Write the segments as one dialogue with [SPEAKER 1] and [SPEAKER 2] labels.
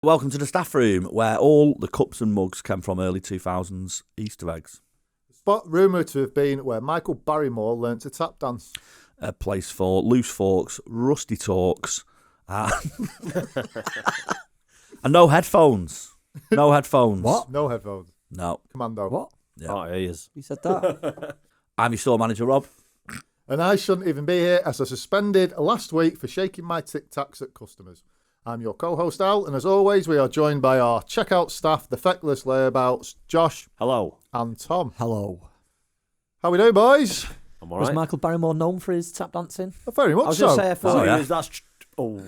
[SPEAKER 1] Welcome to the staff room, where all the cups and mugs came from early 2000s Easter eggs.
[SPEAKER 2] Spot rumoured to have been where Michael Barrymore learnt to tap dance.
[SPEAKER 1] A place for loose forks, rusty talks, and no headphones. No headphones.
[SPEAKER 3] What?
[SPEAKER 2] No headphones.
[SPEAKER 1] No.
[SPEAKER 2] Commando.
[SPEAKER 3] What?
[SPEAKER 1] Yeah.
[SPEAKER 4] Oh, he is.
[SPEAKER 3] Who said that?
[SPEAKER 1] I'm your store manager, Rob.
[SPEAKER 2] And I shouldn't even be here as I suspended last week for shaking my Tic Tacs at customers. I'm your co-host Al, and as always we are joined by our checkout staff, the feckless layabouts, Josh
[SPEAKER 4] Hello.
[SPEAKER 2] and Tom.
[SPEAKER 3] Hello.
[SPEAKER 2] How we doing, boys?
[SPEAKER 4] I'm all
[SPEAKER 3] Was
[SPEAKER 4] right.
[SPEAKER 3] Michael Barrymore known for his tap dancing?
[SPEAKER 2] Very
[SPEAKER 3] I
[SPEAKER 2] much
[SPEAKER 3] was
[SPEAKER 2] so.
[SPEAKER 3] going to say, I thought
[SPEAKER 1] Oh, yeah.
[SPEAKER 4] That's... Oh.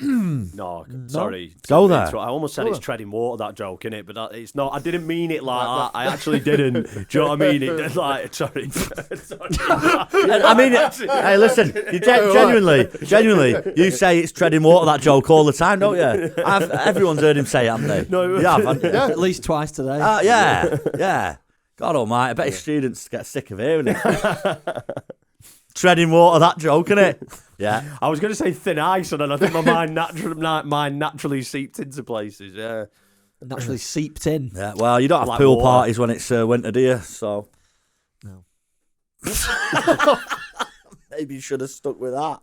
[SPEAKER 4] No, sorry.
[SPEAKER 1] Go
[SPEAKER 4] Sorry.
[SPEAKER 1] there.
[SPEAKER 4] I almost said
[SPEAKER 2] Go
[SPEAKER 4] it's
[SPEAKER 2] there.
[SPEAKER 4] treading water, that joke, innit? But it's not. I didn't mean it like that. I actually didn't. Do you know what I mean? It, like, sorry.
[SPEAKER 1] I mean, hey, listen, you genuinely, you say it's treading water, that joke, all the time, don't you? Everyone's heard him say it, haven't they?
[SPEAKER 4] No,
[SPEAKER 1] you have, haven't you?
[SPEAKER 3] at least twice today.
[SPEAKER 1] Yeah. God almighty, I bet his students get sick of hearing it. Treading water, that joke, innit? Yeah.
[SPEAKER 4] I was going to say thin ice, and then I think my mind naturally seeped into places. Yeah.
[SPEAKER 3] Naturally seeped in.
[SPEAKER 1] Yeah, well, you don't have
[SPEAKER 4] Like
[SPEAKER 1] pool
[SPEAKER 4] water.
[SPEAKER 1] parties when it's winter, do you? So
[SPEAKER 3] No.
[SPEAKER 1] maybe you should have stuck with that.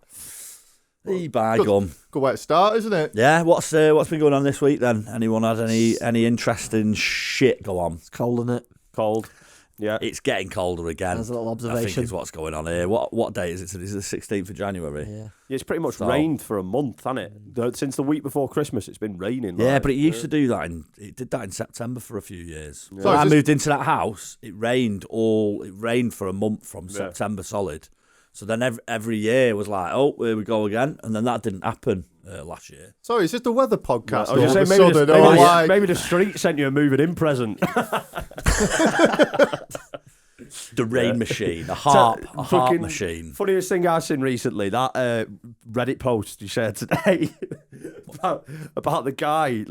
[SPEAKER 1] Hey, by gum.
[SPEAKER 2] Good way to start, isn't it?
[SPEAKER 1] Yeah, what's been going on this week then? Anyone had any interesting shit go on?
[SPEAKER 3] It's cold, isn't it?
[SPEAKER 4] Cold. Yeah.
[SPEAKER 1] It's getting colder again.
[SPEAKER 3] There's a little
[SPEAKER 1] I think
[SPEAKER 3] observation.
[SPEAKER 1] is what's going on here. What date is it? Is it the 16th of January?
[SPEAKER 3] Yeah.
[SPEAKER 4] It's pretty much
[SPEAKER 1] So-
[SPEAKER 4] rained for a month, hasn't it? Since the week before Christmas, it's been raining.
[SPEAKER 1] Yeah,
[SPEAKER 4] like.
[SPEAKER 1] but it used to do that. It did that in September for a few years.
[SPEAKER 4] Yeah.
[SPEAKER 2] So
[SPEAKER 1] When I
[SPEAKER 2] is this-
[SPEAKER 1] moved into that house, it rained for a month from September solid. So then every year was like, oh, here we go again, and then that didn't happen last year.
[SPEAKER 2] Sorry, is this the weather podcast?
[SPEAKER 4] I was
[SPEAKER 2] all
[SPEAKER 4] gonna
[SPEAKER 2] of
[SPEAKER 4] say,
[SPEAKER 2] a sudden, or like,
[SPEAKER 4] maybe the street sent you a moving in present.
[SPEAKER 1] The rain machine, a harp
[SPEAKER 4] fucking
[SPEAKER 1] machine.
[SPEAKER 4] Funniest thing I've seen recently, that Reddit post you shared today about the guy.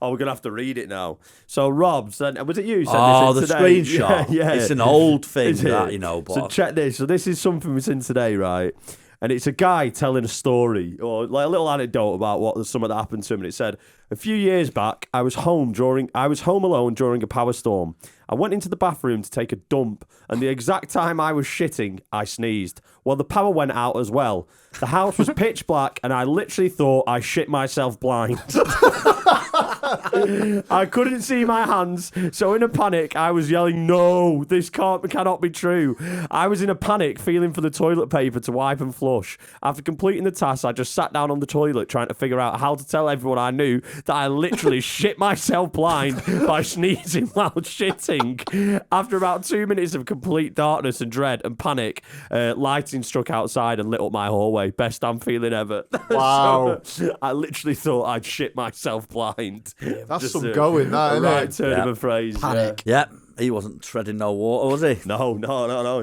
[SPEAKER 4] Oh, we're gonna have to read it now. So Rob sent. Was it you? Sent
[SPEAKER 1] Oh,
[SPEAKER 4] this
[SPEAKER 1] the
[SPEAKER 4] in today?
[SPEAKER 1] screenshot.
[SPEAKER 4] Yeah.
[SPEAKER 1] It's an old thing
[SPEAKER 4] Is it?
[SPEAKER 1] that, you know. But
[SPEAKER 4] So check this. So this is something we seen today, right? And it's a guy telling a story or like a little anecdote about something that happened to him. And it said, a few years back, I was home alone during a power storm. I went into the bathroom to take a dump, and the exact time I was shitting, I sneezed. Well, the power went out as well. The house was pitch black, and I literally thought I shit myself blind. I couldn't see my hands, so in a panic, I was yelling, "No, this cannot be true." I was in a panic, feeling for the toilet paper to wipe and flush. After completing the task, I just sat down on the toilet trying to figure out how to tell everyone I knew that I literally shit myself blind by sneezing while shitting. After about 2 minutes of complete darkness and dread and panic, lighting struck outside and lit up my hallway. Best I'm feeling ever.
[SPEAKER 2] Wow.
[SPEAKER 4] So, I literally thought I'd shit myself blind.
[SPEAKER 2] that's
[SPEAKER 4] Just
[SPEAKER 2] some going, that,
[SPEAKER 4] a
[SPEAKER 2] isn't
[SPEAKER 4] right
[SPEAKER 2] it?
[SPEAKER 4] turn of a phrase.
[SPEAKER 3] Panic.
[SPEAKER 1] yeah, he wasn't treading no water, was he?
[SPEAKER 4] No.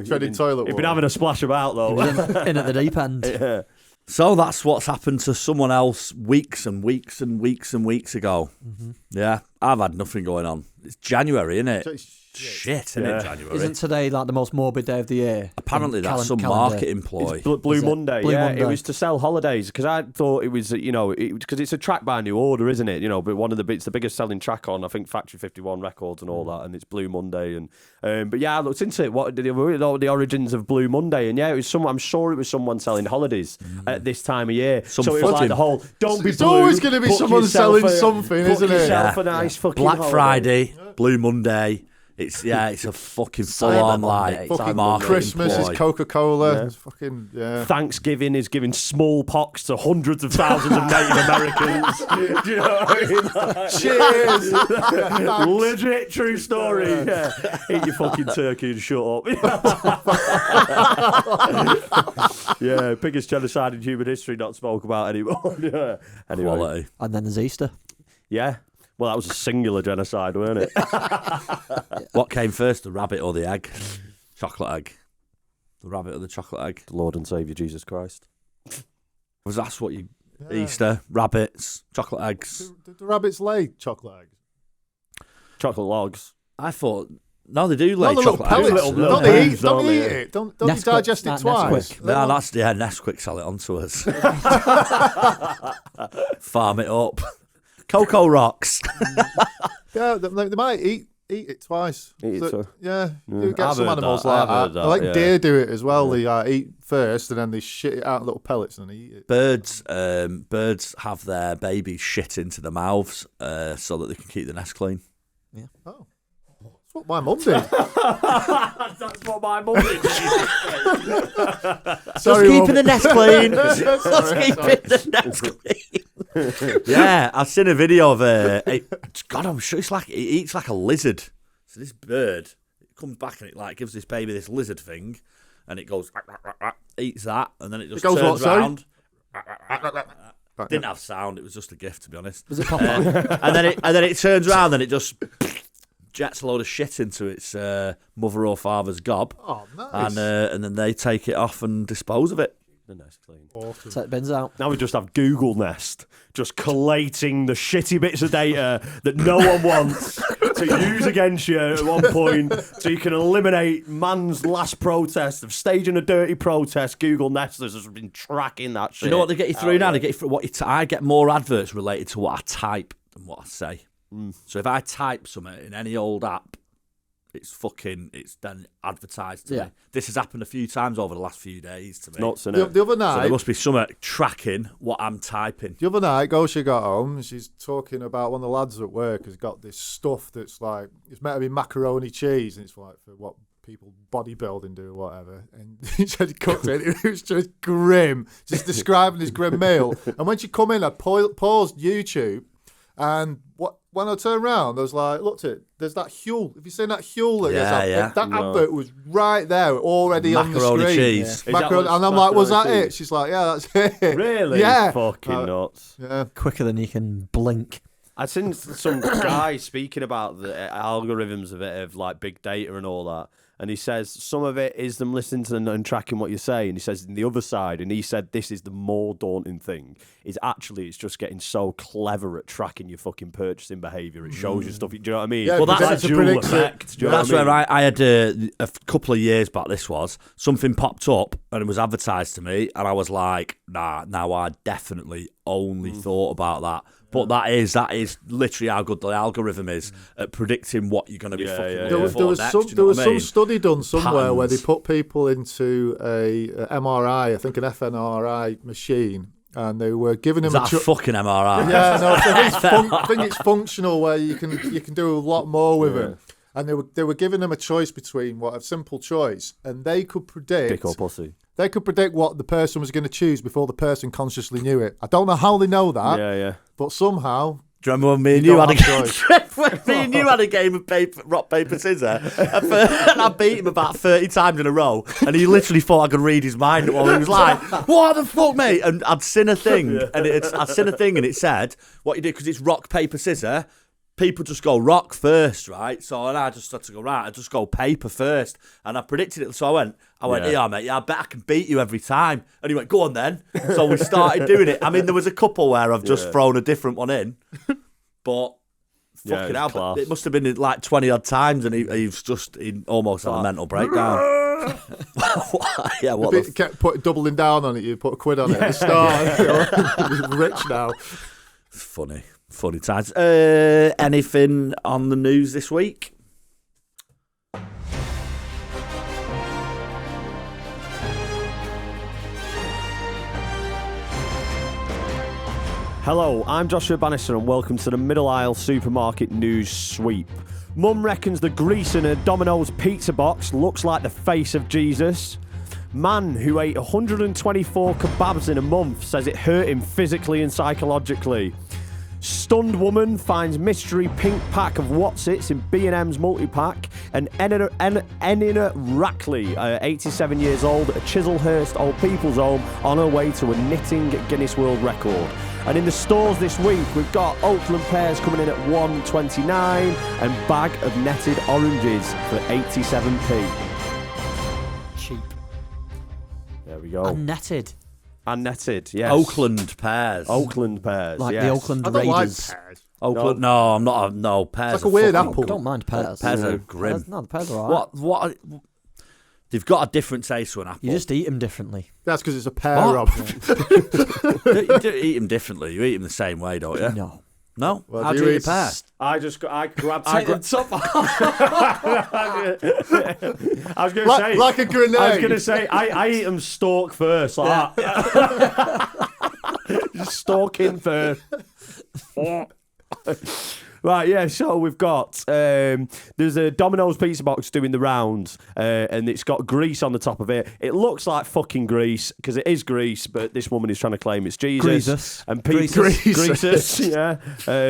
[SPEAKER 2] Treading toilet
[SPEAKER 4] He'd been
[SPEAKER 2] water.
[SPEAKER 4] having a splash about though.
[SPEAKER 3] In at the deep end.
[SPEAKER 4] Yeah.
[SPEAKER 1] So that's what's happened to someone else weeks and weeks and weeks and weeks ago.
[SPEAKER 3] Mm-hmm.
[SPEAKER 1] Yeah, I've had nothing going on. It's January, isn't it?
[SPEAKER 2] It's
[SPEAKER 1] Shit, isn't
[SPEAKER 4] Yeah.
[SPEAKER 1] it, January?
[SPEAKER 3] Isn't today like the most morbid day of the year?
[SPEAKER 1] Apparently
[SPEAKER 3] In
[SPEAKER 1] that's some
[SPEAKER 3] calendar.
[SPEAKER 1] marketing ploy.
[SPEAKER 4] It's Blue
[SPEAKER 3] Is it?
[SPEAKER 4] Monday,
[SPEAKER 3] Blue
[SPEAKER 4] yeah.
[SPEAKER 3] Monday.
[SPEAKER 4] It was to sell holidays because I thought it was, because it's a track by New Order, isn't it? But it's the biggest selling track on, I think, Factory 51 Records and all that, and it's Blue Monday. And but yeah, I looked into it. What the origins of Blue Monday? And yeah, it was someone. I'm sure it was someone selling holidays at this time of year.
[SPEAKER 1] Some
[SPEAKER 4] so it was like
[SPEAKER 1] fucking-
[SPEAKER 4] the whole don't be
[SPEAKER 2] It's
[SPEAKER 4] blue.
[SPEAKER 2] always gonna be
[SPEAKER 4] book
[SPEAKER 2] someone
[SPEAKER 4] yourself
[SPEAKER 2] selling something,
[SPEAKER 4] book
[SPEAKER 2] isn't it?
[SPEAKER 4] yourself
[SPEAKER 1] Yeah.
[SPEAKER 4] a nice fucking
[SPEAKER 1] Black
[SPEAKER 4] holiday.
[SPEAKER 1] Friday, Blue Monday. It's a fucking full on
[SPEAKER 3] Monday.
[SPEAKER 1] like
[SPEAKER 2] Fucking
[SPEAKER 1] marketing
[SPEAKER 2] Christmas
[SPEAKER 1] ploy.
[SPEAKER 2] is Coca-Cola.
[SPEAKER 4] Yeah.
[SPEAKER 2] It's fucking, yeah.
[SPEAKER 4] Thanksgiving is giving smallpox to hundreds of thousands of Native Americans. Do you know what I mean?
[SPEAKER 2] Cheers.
[SPEAKER 4] Legit true story. Yeah. Eat your fucking turkey and shut up. Yeah, biggest genocide in human history not spoke about anymore. Yeah. Anyway,
[SPEAKER 1] Quality.
[SPEAKER 3] And then there's Easter.
[SPEAKER 4] yeah. Well, that was a singular genocide, weren't it?
[SPEAKER 1] What came first, the rabbit or the egg? Chocolate egg. The rabbit or the chocolate egg?
[SPEAKER 4] The Lord and Saviour Jesus Christ.
[SPEAKER 1] Was that what you...
[SPEAKER 2] Yeah.
[SPEAKER 1] Easter, rabbits, chocolate eggs.
[SPEAKER 2] Do the rabbits lay chocolate eggs?
[SPEAKER 4] Chocolate logs.
[SPEAKER 1] I thought... No, they do lay
[SPEAKER 2] Not the little
[SPEAKER 1] chocolate
[SPEAKER 2] pellets.
[SPEAKER 1] eggs.
[SPEAKER 4] Little
[SPEAKER 2] Don't they eat?
[SPEAKER 4] pellets,
[SPEAKER 2] Don't
[SPEAKER 4] don't
[SPEAKER 2] they eat
[SPEAKER 4] they?
[SPEAKER 2] it? Don't you
[SPEAKER 3] Nesquik.
[SPEAKER 2] digest it
[SPEAKER 3] Nah,
[SPEAKER 2] twice?
[SPEAKER 3] Nesquik.
[SPEAKER 1] No, Nesquik sell it on to us. Farm it up. Cocoa rocks.
[SPEAKER 2] Yeah, they might eat it twice.
[SPEAKER 4] Eat it twice.
[SPEAKER 2] Yeah,
[SPEAKER 4] Yeah.
[SPEAKER 2] you get
[SPEAKER 4] I've
[SPEAKER 2] some
[SPEAKER 4] heard
[SPEAKER 2] animals
[SPEAKER 4] that.
[SPEAKER 2] like
[SPEAKER 4] I've heard
[SPEAKER 2] that.
[SPEAKER 4] that,
[SPEAKER 2] I like
[SPEAKER 4] yeah.
[SPEAKER 2] deer do it as well. They eat first and then they shit it out in little pellets and they eat it.
[SPEAKER 1] Birds have their babies shit into their mouths so that they can keep the nest clean.
[SPEAKER 2] Oh, that's what my mum did.
[SPEAKER 4] That's what my mum did.
[SPEAKER 2] Sorry,
[SPEAKER 1] Just keeping
[SPEAKER 2] Mum.
[SPEAKER 1] the nest clean. Just
[SPEAKER 2] Sorry.
[SPEAKER 1] keeping the nest clean. Yeah, I've seen a video of God, I'm sure it eats like a lizard. So this bird, it comes back and it like gives this baby this lizard thing, and it goes eats that, and then it just
[SPEAKER 2] It goes
[SPEAKER 1] turns
[SPEAKER 2] what, sorry?
[SPEAKER 1] around. Didn't have sound. It was just a gift, to be honest.
[SPEAKER 3] Does it pop out?
[SPEAKER 1] And then it turns around and it just jets a load of shit into its mother or father's gob,
[SPEAKER 2] Oh, nice.
[SPEAKER 1] and then they take it off and dispose of it.
[SPEAKER 4] The nest clean.
[SPEAKER 2] Awesome.
[SPEAKER 3] Set the bins out.
[SPEAKER 4] Now we just have Google Nest, just collating the shitty bits of data that no one wants to use against you at one point, so you can eliminate man's last protest of staging a dirty protest. Google Nest has just been tracking that shit.
[SPEAKER 1] Do you know what they get you through now? They get you through what I get more adverts related to what I type than what I say. So if I type something in any old app, it's then advertised to me. This has happened a few times over the last few days to me.
[SPEAKER 4] Nuts,
[SPEAKER 2] The,
[SPEAKER 4] innit?
[SPEAKER 2] the other
[SPEAKER 1] So there
[SPEAKER 2] night,
[SPEAKER 1] must be something tracking what I'm typing.
[SPEAKER 2] Gosha got home and she's talking about one of the lads at work has got this stuff that's like, it's meant to be macaroni cheese and it's like for what people bodybuilding do or whatever. And he said he cooked it. It was just grim, just describing his grim meal. And when she come in, I paused YouTube and when I turned around, I was like, look at it, there's that Huel. Have you seen that Huel? That
[SPEAKER 4] No.
[SPEAKER 2] advert was right there already on the
[SPEAKER 1] Macaroni
[SPEAKER 2] screen.
[SPEAKER 1] cheese.
[SPEAKER 2] Yeah. Macaroni, and I'm like, was that
[SPEAKER 4] macaroni
[SPEAKER 2] it? She's like, yeah, that's it.
[SPEAKER 4] Really?
[SPEAKER 2] Yeah.
[SPEAKER 4] Fucking nuts.
[SPEAKER 2] Yeah.
[SPEAKER 3] Quicker than you can blink.
[SPEAKER 4] I'd seen some guy speaking about the algorithms of it, of like big data and all that. And he says some of it is them listening to and tracking what you say. And he says the other side, and he said this is the more daunting thing, is actually it's just getting so clever at tracking your fucking purchasing behaviour. It shows you stuff. Do you know what I mean?
[SPEAKER 2] Yeah,
[SPEAKER 1] Well,
[SPEAKER 2] because
[SPEAKER 1] that's
[SPEAKER 2] it's
[SPEAKER 4] like
[SPEAKER 2] a
[SPEAKER 4] dual
[SPEAKER 2] prediction.
[SPEAKER 4] effect. Do you know
[SPEAKER 1] That's
[SPEAKER 4] what I mean?
[SPEAKER 1] where I had a couple of years back. This was something popped up and it was advertised to me, and I was like, "Nah, now I definitely only thought about that." But that is literally how good the algorithm is at predicting what you're going to be fucking
[SPEAKER 4] yeah,
[SPEAKER 1] looking
[SPEAKER 4] yeah.
[SPEAKER 1] for
[SPEAKER 2] There was
[SPEAKER 1] next.
[SPEAKER 2] some,
[SPEAKER 1] do you
[SPEAKER 2] there
[SPEAKER 1] know
[SPEAKER 2] was
[SPEAKER 1] what I
[SPEAKER 2] some
[SPEAKER 1] mean?
[SPEAKER 2] study done somewhere where they
[SPEAKER 1] Patterns.
[SPEAKER 2] put people into a MRI, I think an FNRI machine, and they were giving them
[SPEAKER 1] Is that a fucking MRI?
[SPEAKER 2] yeah, no, I think it's functional where you can do a lot more with it. And they were giving them a choice between a simple choice, and they could predict.
[SPEAKER 4] Dick or pussy.
[SPEAKER 2] They could predict what the person was going to choose before the person consciously knew it. I don't know how they know that,
[SPEAKER 4] Yeah.
[SPEAKER 2] but somehow.
[SPEAKER 1] Do you remember when me and
[SPEAKER 2] You
[SPEAKER 1] you had a
[SPEAKER 2] don't
[SPEAKER 1] game? When me and you had a game of rock paper scissors, and I beat him about 30 times in a row, and he literally thought I could read his mind. While he was like, "What the fuck, mate?" And I'd seen a thing, and it said what you do because it's rock paper scissors. People just go rock first, right? So and I just had to go right. I just go paper first, and I predicted it. So I went,
[SPEAKER 4] Yeah.
[SPEAKER 1] yeah, mate. Yeah, I bet I can beat you every time. And he went, go on then. So we started doing it. I mean, there was a couple where I've just thrown a different one in, but
[SPEAKER 4] Yeah,
[SPEAKER 1] fucking
[SPEAKER 4] it's
[SPEAKER 1] hell,
[SPEAKER 4] class.
[SPEAKER 1] it must have been like 20 odd times, and he's just almost had a mental breakdown. Yeah, what the
[SPEAKER 2] Kept doubling down on it. You put a quid on it at the start. He's rich now.
[SPEAKER 1] Funny times. Anything on the news this week?
[SPEAKER 4] Hello, I'm Joshua Bannister and welcome to the Middle Aisle Supermarket News Sweep. Mum reckons the grease in a Domino's pizza box looks like the face of Jesus. Man who ate 124 kebabs in a month says it hurt him physically and psychologically. Stunned woman finds mystery pink pack of Wotsits in B&M's multi-pack. And Enina Rackley, 87 years old, at Chislehurst Old People's Home, on her way to a knitting Guinness World Record. And in the stores this week, we've got Oakland pears coming in at $1.29 and bag of netted oranges for 87p.
[SPEAKER 3] Cheap.
[SPEAKER 4] There we go.
[SPEAKER 3] Unnetted.
[SPEAKER 4] And netted, yes.
[SPEAKER 1] Oakland pears.
[SPEAKER 4] Oakland pears,
[SPEAKER 3] Like
[SPEAKER 4] yes.
[SPEAKER 3] the Oakland
[SPEAKER 2] I don't like
[SPEAKER 3] Raiders.
[SPEAKER 2] pears.
[SPEAKER 1] Oakland. No, I'm not. No, pears.
[SPEAKER 2] It's like a
[SPEAKER 1] are
[SPEAKER 2] weird
[SPEAKER 1] fucking-
[SPEAKER 2] apple.
[SPEAKER 3] I don't mind pears.
[SPEAKER 1] Pears are grim.
[SPEAKER 3] Pears, no, the pears are alright.
[SPEAKER 1] What? They've got a different taste to an apple.
[SPEAKER 3] You just eat them differently.
[SPEAKER 2] That's because it's a pear,
[SPEAKER 1] What?
[SPEAKER 2] Rob.
[SPEAKER 1] You don't eat them differently. You eat them the same way, don't you?
[SPEAKER 3] No.
[SPEAKER 1] No?
[SPEAKER 2] Well,
[SPEAKER 1] How
[SPEAKER 2] do
[SPEAKER 1] do
[SPEAKER 2] you
[SPEAKER 1] you
[SPEAKER 2] eat
[SPEAKER 1] eat a pear?
[SPEAKER 4] I grabbed.
[SPEAKER 3] Take the top off.
[SPEAKER 4] I was going to say,
[SPEAKER 2] like a grenade.
[SPEAKER 4] I was going to say, I eat them stalk first, like that. Just stalking first. Right, yeah, so we've got, there's a Domino's pizza box doing the rounds, and it's got grease on the top of it. It looks like fucking grease, because it is grease, but this woman is trying to claim it's Jesus.
[SPEAKER 3] Greasus.
[SPEAKER 4] And
[SPEAKER 2] Greasus.
[SPEAKER 4] yeah.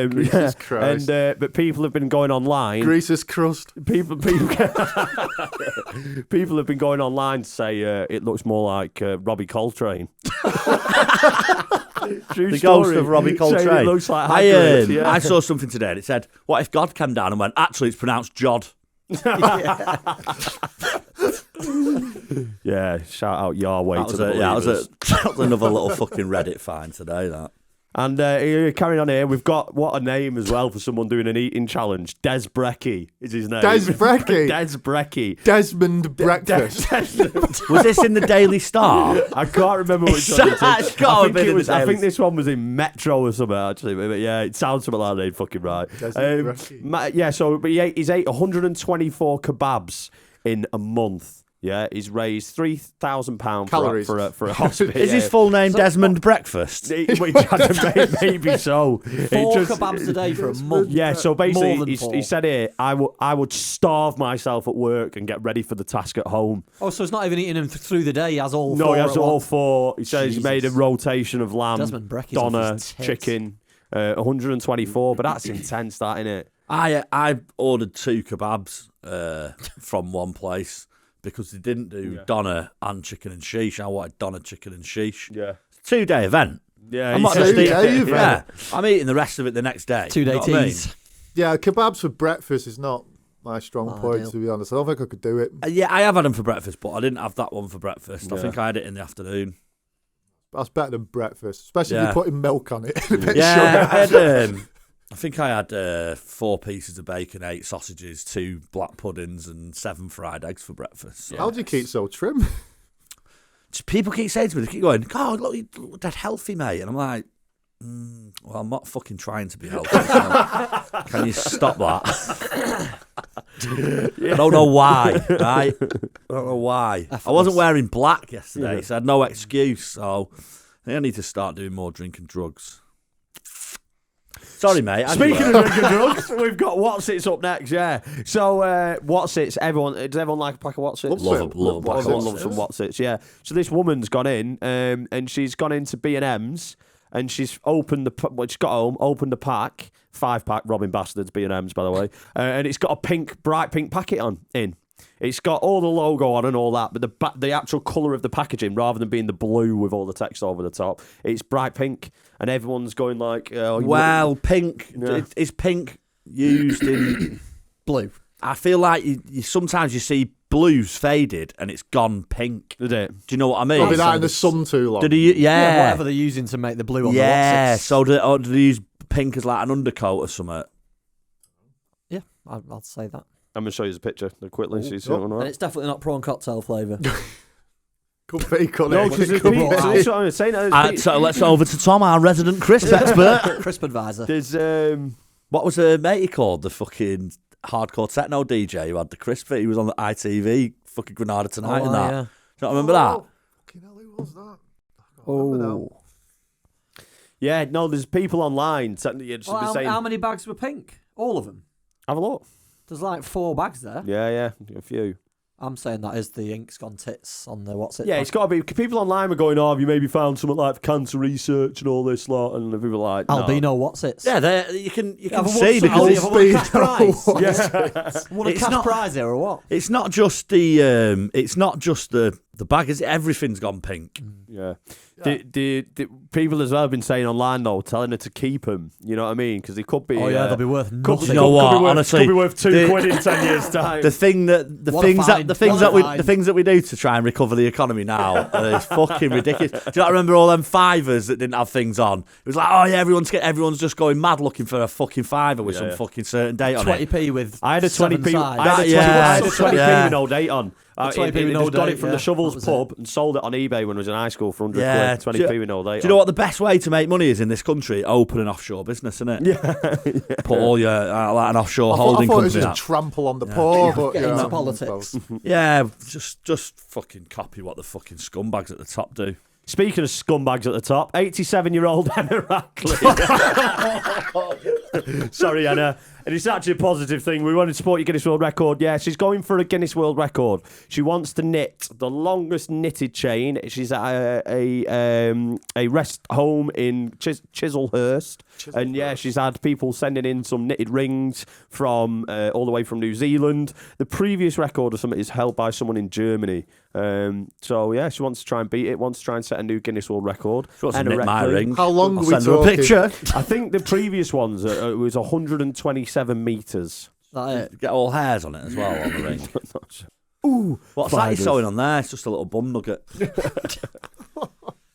[SPEAKER 2] Jesus Christ.
[SPEAKER 4] And, but people have been going online.
[SPEAKER 2] Grease's crust.
[SPEAKER 4] People have been going online to say it looks more like Robbie Coltrane. True
[SPEAKER 1] The
[SPEAKER 4] story.
[SPEAKER 1] ghost of Robbie
[SPEAKER 4] Saying
[SPEAKER 1] Coltrane.
[SPEAKER 4] It looks like Hagrid, yeah.
[SPEAKER 1] I saw something today and it said, what if God came down and went, actually, it's pronounced Jod?
[SPEAKER 4] Yeah, shout out Yahweh
[SPEAKER 1] That
[SPEAKER 4] to
[SPEAKER 1] was,
[SPEAKER 4] the
[SPEAKER 1] that was
[SPEAKER 4] believers.
[SPEAKER 1] that was another little fucking Reddit find today, that.
[SPEAKER 4] And carrying on here, we've got, what a name as well for someone doing an eating challenge. Des Brecky is his name.
[SPEAKER 2] Des Brecky?
[SPEAKER 4] Des Brecky.
[SPEAKER 2] Desmond Breakfast.
[SPEAKER 1] Was this in the Daily Star?
[SPEAKER 4] I can't remember which one it is.
[SPEAKER 1] It's gotta
[SPEAKER 4] I
[SPEAKER 1] have been in the
[SPEAKER 4] I
[SPEAKER 1] Daily
[SPEAKER 4] think this one was in Metro or something, actually. But yeah, it sounds something like that. Fucking right.
[SPEAKER 2] Desmond Brecky.
[SPEAKER 4] Yeah, so but he's ate 124 kebabs in a month. Yeah, he's raised £3,000
[SPEAKER 2] Calories.
[SPEAKER 4] for a hospital.
[SPEAKER 1] Is his full name Desmond Breakfast?
[SPEAKER 4] Maybe so.
[SPEAKER 3] 4 kebabs a day for a month.
[SPEAKER 4] Yeah, so
[SPEAKER 3] More than
[SPEAKER 4] basically,
[SPEAKER 3] 4.
[SPEAKER 4] he said here, I would starve myself at work and get ready for the task at home.
[SPEAKER 3] Oh, so he's not even eating them through the day. He has all 4.
[SPEAKER 4] No, he has
[SPEAKER 3] at
[SPEAKER 4] all
[SPEAKER 3] once.
[SPEAKER 4] 4. He says he's made a
[SPEAKER 3] Jesus.
[SPEAKER 4] rotation of lamb,
[SPEAKER 3] Desmond Brecky's off
[SPEAKER 4] doner,
[SPEAKER 3] his tits.
[SPEAKER 4] chicken, 124. But that's intense, that, isn't it?
[SPEAKER 1] I ordered 2 kebabs from one place because they didn't do doner and chicken and sheesh. I wanted doner, chicken and sheesh.
[SPEAKER 4] Yeah.
[SPEAKER 1] It's a 2-day event.
[SPEAKER 4] Yeah,
[SPEAKER 1] I'm not
[SPEAKER 2] said-
[SPEAKER 1] just eating.
[SPEAKER 2] 2-day event.
[SPEAKER 1] Yeah, I'm eating the rest of it the next day.
[SPEAKER 3] 2-day
[SPEAKER 1] You know what I mean?
[SPEAKER 3] teas.
[SPEAKER 2] Yeah, kebabs for breakfast is not my strong
[SPEAKER 3] Oh,
[SPEAKER 2] point,
[SPEAKER 3] deal.
[SPEAKER 2] to be honest. I don't think I could do it.
[SPEAKER 1] Yeah, I have had them for breakfast, but I didn't have that one for breakfast. I
[SPEAKER 4] Yeah.
[SPEAKER 1] think I had it in the afternoon.
[SPEAKER 2] That's better than breakfast, especially if
[SPEAKER 1] Yeah.
[SPEAKER 2] you're putting milk on it. A bit
[SPEAKER 1] Yeah, I
[SPEAKER 2] sugar.
[SPEAKER 1] had. I think I had 4 pieces of bacon, 8 sausages, 2 black puddings, and 7 fried eggs for breakfast. So
[SPEAKER 2] How do you keep so trim?
[SPEAKER 1] just people keep saying to me, they keep going, "God, look, you look dead healthy, mate," and I'm like, well, I'm not fucking trying to be healthy. So can you stop that? I don't know why, right? I don't know why. I wasn't wearing black yesterday, so I had no excuse. So I think I need to start doing more drinking drugs. Sorry, mate.
[SPEAKER 4] Speaking of drinking drugs, we've got What's-Its up next, yeah. So, What's-Its, does everyone like a pack of What's-Its?
[SPEAKER 1] Love
[SPEAKER 4] Everyone
[SPEAKER 1] What's-Its.
[SPEAKER 4] loves some What's-Its, yeah. So this woman's gone in, and she's gone into B&M's, and she's opened she's got home, opened the pack, 5-pack, robbing bastards, B&M's, by the way, and it's got a bright pink packet in. It's got all the logo on and all that, but the actual colour of the packaging, rather than being the blue with all the text over the top, it's bright pink, and everyone's going like,
[SPEAKER 1] well, pink.
[SPEAKER 4] Yeah.
[SPEAKER 1] Is pink used in
[SPEAKER 3] Blue.
[SPEAKER 1] I feel like you sometimes you see blues faded and it's gone pink.
[SPEAKER 4] Did it?
[SPEAKER 1] Do you know what I mean?
[SPEAKER 2] I'll be that in the sun too long.
[SPEAKER 1] Did he?
[SPEAKER 3] Yeah,
[SPEAKER 1] Yeah.
[SPEAKER 3] whatever they're using to make the blue on the
[SPEAKER 1] Yeah.
[SPEAKER 3] What's-Its.
[SPEAKER 1] So do they use pink as like an undercoat or something?
[SPEAKER 3] Yeah, I'll say that.
[SPEAKER 4] I'm going to show you the picture quickly. So you see
[SPEAKER 2] oh.
[SPEAKER 4] what I'm
[SPEAKER 3] And
[SPEAKER 4] right.
[SPEAKER 3] it's definitely not prawn cocktail flavour.
[SPEAKER 2] Could be, couldn't
[SPEAKER 4] No,
[SPEAKER 2] it?
[SPEAKER 4] because
[SPEAKER 2] Could be.
[SPEAKER 4] so this is what I'm saying.
[SPEAKER 1] So let's over to Tom, our resident crisp expert.
[SPEAKER 3] Crisp advisor.
[SPEAKER 4] There's
[SPEAKER 1] What was her mate he called? The fucking hardcore techno DJ who had the crisp fit. He was on the ITV, fucking Granada Tonight and that.
[SPEAKER 3] yeah.
[SPEAKER 1] Do you not remember that?
[SPEAKER 2] Fucking hell, who was that? I can't remember now.
[SPEAKER 4] yeah, no, there's people online. You'd
[SPEAKER 3] Well,
[SPEAKER 4] be saying,
[SPEAKER 3] how many bags were pink? All of them.
[SPEAKER 4] have a look.
[SPEAKER 3] There's like 4 bags there.
[SPEAKER 4] Yeah, a few.
[SPEAKER 3] I'm saying that is the ink's gone tits on the What's-It.
[SPEAKER 4] Yeah, it's got to be. People online were going, "Oh, have you maybe found something like cancer research and all this lot?" And the people are like, no.
[SPEAKER 3] Albino What's-It's.
[SPEAKER 1] Yeah, you can
[SPEAKER 3] Have a
[SPEAKER 1] see
[SPEAKER 3] What's-It?
[SPEAKER 1] because
[SPEAKER 3] Oh,
[SPEAKER 1] it's,
[SPEAKER 3] you have a cash prize.
[SPEAKER 4] Yeah,
[SPEAKER 3] Won a
[SPEAKER 1] It's
[SPEAKER 3] cash
[SPEAKER 1] not-
[SPEAKER 3] prize here or what?
[SPEAKER 1] it's not just the bag, is it? Everything's gone pink.
[SPEAKER 4] yeah. The people as well have been saying online though, telling her to keep them. You know what I mean? Because they could be.
[SPEAKER 3] Oh yeah, they'll be worth
[SPEAKER 4] Could,
[SPEAKER 3] nothing.
[SPEAKER 1] You know what?
[SPEAKER 4] Could be worth,
[SPEAKER 1] Honestly,
[SPEAKER 4] could be worth £2
[SPEAKER 1] the-
[SPEAKER 4] in 10 years' time.
[SPEAKER 1] The thing that the
[SPEAKER 3] What a
[SPEAKER 1] things
[SPEAKER 3] fine.
[SPEAKER 1] that the things
[SPEAKER 3] What
[SPEAKER 1] that
[SPEAKER 3] a
[SPEAKER 1] we
[SPEAKER 3] fine.
[SPEAKER 1] the things that we do to try and recover the economy now is fucking ridiculous. Do you not remember all them fivers that didn't have things on? It was like, oh yeah, everyone's just going mad looking for a fucking fiver with some fucking certain date on it.
[SPEAKER 3] 20p with
[SPEAKER 4] I had a
[SPEAKER 3] 7
[SPEAKER 4] 20p.
[SPEAKER 3] sides.
[SPEAKER 4] I had a 20p,
[SPEAKER 1] Yeah,
[SPEAKER 4] I had a 20p
[SPEAKER 1] yeah.
[SPEAKER 4] with no date on.
[SPEAKER 3] 20p with
[SPEAKER 4] He
[SPEAKER 3] no
[SPEAKER 4] just got
[SPEAKER 3] date,
[SPEAKER 4] it from
[SPEAKER 3] yeah,
[SPEAKER 4] the Shovels
[SPEAKER 3] that was
[SPEAKER 4] pub and sold it on eBay when I was in high school for 100
[SPEAKER 1] Yeah, Yeah.
[SPEAKER 4] 20p with no date.
[SPEAKER 1] Do you know what the best way to make money is in this country? Open an offshore business, isn't it?
[SPEAKER 4] Yeah.
[SPEAKER 1] Put all your like an offshore
[SPEAKER 2] I
[SPEAKER 1] holding
[SPEAKER 2] thought it was
[SPEAKER 1] company.
[SPEAKER 2] just trample on the poor, but
[SPEAKER 3] Get
[SPEAKER 2] you
[SPEAKER 3] into
[SPEAKER 2] know,
[SPEAKER 3] politics.
[SPEAKER 1] Yeah, just fucking copy what the fucking scumbags at the top do.
[SPEAKER 4] Speaking of scumbags at the top, 87-year-old Anna Rackley. Sorry, Anna. And it's actually a positive thing. We want to support your Guinness World Record. Yeah, she's going for a Guinness World Record. She wants to knit the longest knitted chain. She's at a rest home in Chislehurst. And yeah, she's had people sending in some knitted rings from all the way from New Zealand. The previous record or something is held by someone in Germany. So yeah, she wants to try and beat it. Wants to try and set a new Guinness World Record.
[SPEAKER 1] She wants to
[SPEAKER 4] Anna
[SPEAKER 1] knit my
[SPEAKER 4] Rackley.
[SPEAKER 1] ring.
[SPEAKER 2] How long
[SPEAKER 1] I'll
[SPEAKER 2] are we
[SPEAKER 1] send her a
[SPEAKER 2] talking?
[SPEAKER 1] picture.
[SPEAKER 4] I think the previous ones it was 127 metres.
[SPEAKER 3] That it.
[SPEAKER 1] Get all hairs on it as well on the ring.
[SPEAKER 4] Ooh,
[SPEAKER 1] What's that
[SPEAKER 4] fibres.
[SPEAKER 1] you're sewing on there? It's just a little bum nugget.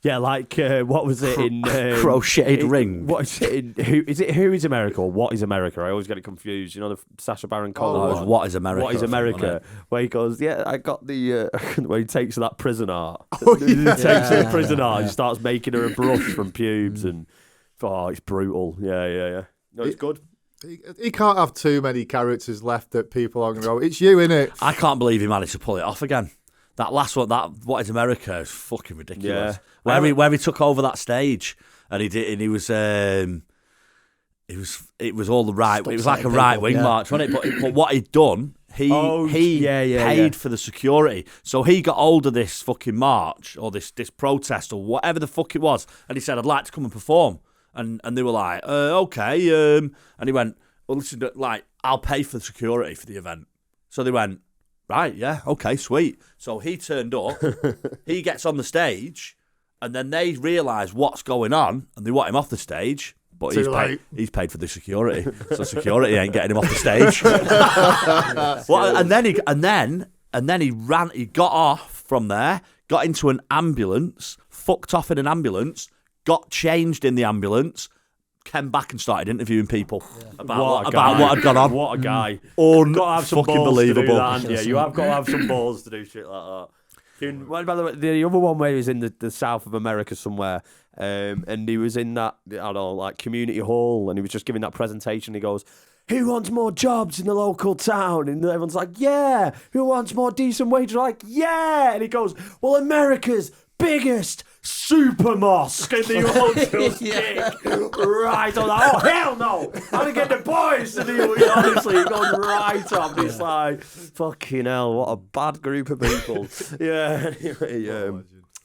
[SPEAKER 4] Yeah, like what was it in
[SPEAKER 1] Crocheted ring.
[SPEAKER 4] What is it in Who is America or What is America? I always get it confused. You know the Sacha Baron Cohen.
[SPEAKER 1] Oh,
[SPEAKER 4] one?
[SPEAKER 1] what is America?
[SPEAKER 4] What is
[SPEAKER 1] or something,
[SPEAKER 4] America?
[SPEAKER 1] wasn't it?
[SPEAKER 4] Where he goes, yeah, I got the where he takes that prison art.
[SPEAKER 2] Oh,
[SPEAKER 4] He
[SPEAKER 2] yeah.
[SPEAKER 4] takes the
[SPEAKER 3] Yeah,
[SPEAKER 4] prison art.
[SPEAKER 3] yeah.
[SPEAKER 4] He starts making her a brush from pubes, and it's brutal. Yeah. No, it's good.
[SPEAKER 2] He can't have too many characters left that people are going to go, it's you, innit?
[SPEAKER 1] I can't believe he managed to pull it off again. That last one, that What is America, is fucking ridiculous.
[SPEAKER 4] Yeah.
[SPEAKER 1] Where he took over that stage and he was it was all the right.
[SPEAKER 3] Stop
[SPEAKER 1] It was like a
[SPEAKER 3] setting
[SPEAKER 1] right
[SPEAKER 3] people,
[SPEAKER 1] wing
[SPEAKER 3] yeah.
[SPEAKER 1] march, wasn't it? But what he'd done, he
[SPEAKER 4] Yeah.
[SPEAKER 1] paid for the security, so he got hold of this fucking march or this protest or whatever the fuck it was, and he said, "I'd like to come and perform," and they were like, "Okay," and he went, "Well, listen, like I'll pay for the security for the event," so they went. Right, yeah, okay, sweet. So he turned up, he gets on the stage, and then they realise what's going on, and they want him off the stage, but
[SPEAKER 2] Too late.
[SPEAKER 1] he's paid for the security, so security ain't getting him off the stage. Well, and then he got off from there, got into an ambulance, fucked off in an ambulance, got changed in the ambulance, came back and started interviewing people about what had gone on.
[SPEAKER 4] What a guy!
[SPEAKER 1] Got
[SPEAKER 4] Got to have some
[SPEAKER 1] fucking
[SPEAKER 4] balls to do
[SPEAKER 1] believable.
[SPEAKER 4] that, haven't you? You have got to have some balls to do shit like that. Well, by the way, the other one where he was in the south of America somewhere, and he was in that, I don't know, like community hall, and he was just giving that presentation. He goes, "Who wants more jobs in the local town?" And everyone's like, "Yeah." "Who wants more decent wages?" Like, "Yeah." And he goes, "Well, America's biggest super mosque," and they all just kick right on that. "Oh, hell no, I'm gonna get the boys to do it." Honestly, it goes right up, and it's like, fucking hell, what a bad group of people. Yeah, anyway,